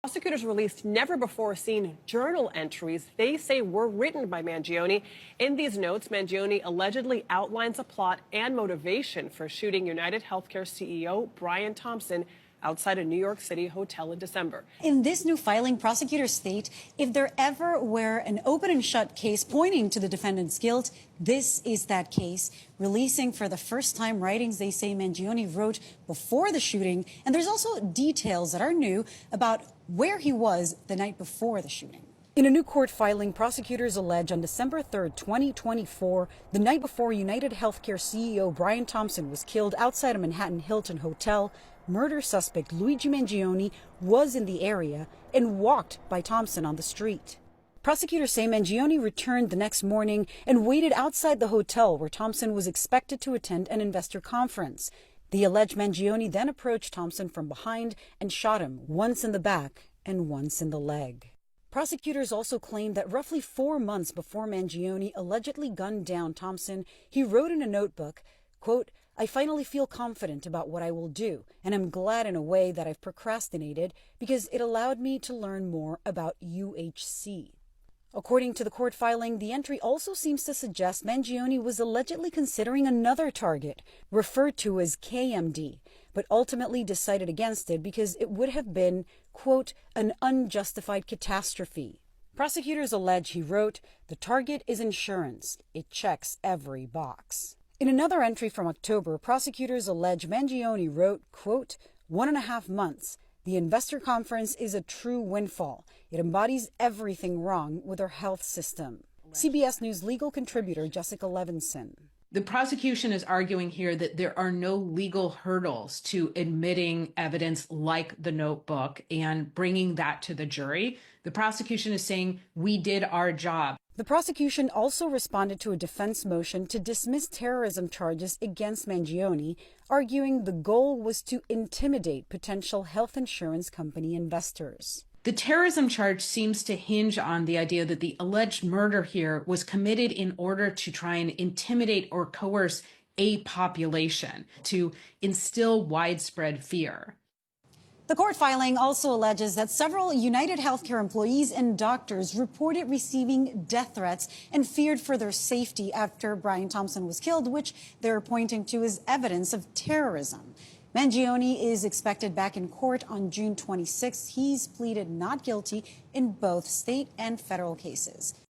Prosecutors released never-before-seen journal entries they say were written by Mangione. In these notes, Mangione allegedly outlines a plot and motivation for shooting United Healthcare CEO Brian Thompson outside a New York City hotel in December. In this new filing, prosecutors state if there ever were an open and shut case pointing to the defendant's guilt, this is that case, releasing for the first time writings they say Mangione wrote before the shooting. And there's also details that are new about where he was the night before the shooting. In a new court filing, prosecutors allege on December 3rd, 2024, the night before United Healthcare CEO Brian Thompson was killed outside a Manhattan Hilton hotel, murder suspect Luigi Mangione was in the area and walked by Thompson on the street. Prosecutors say Mangione returned the next morning and waited outside the hotel where Thompson was expected to attend an investor conference. The alleged Mangione then approached Thompson from behind and shot him once in the back and once in the leg. Prosecutors also claim that roughly 4 months before Mangione allegedly gunned down Thompson, he wrote in a notebook, quote, "I finally feel confident about what I will do, and I'm glad in a way that I've procrastinated because it allowed me to learn more about UHC." According to the court filing, the entry also seems to suggest Mangione was allegedly considering another target, referred to as KMD, but ultimately decided against it because it would have been, quote, "an unjustified catastrophe." Prosecutors allege he wrote, "The target is insurance. It checks every box." In another entry from October, prosecutors allege Mangione wrote, quote, "1.5 months. The investor conference is a true windfall. It embodies everything wrong with our health system." CBS News legal contributor Jessica Levinson. The prosecution is arguing here that there are no legal hurdles to admitting evidence like the notebook and bringing that to the jury. The prosecution is saying we did our job. The prosecution also responded to a defense motion to dismiss terrorism charges against Mangione, arguing the goal was to intimidate potential health insurance company investors. The terrorism charge seems to hinge on the idea that the alleged murder here was committed in order to try and intimidate or coerce a population, to instill widespread fear. The court filing also alleges that several United Healthcare employees and doctors reported receiving death threats and feared for their safety after Brian Thompson was killed, which they're pointing to as evidence of terrorism. Mangione is expected back in court on June 26. He's pleaded not guilty in both state and federal cases.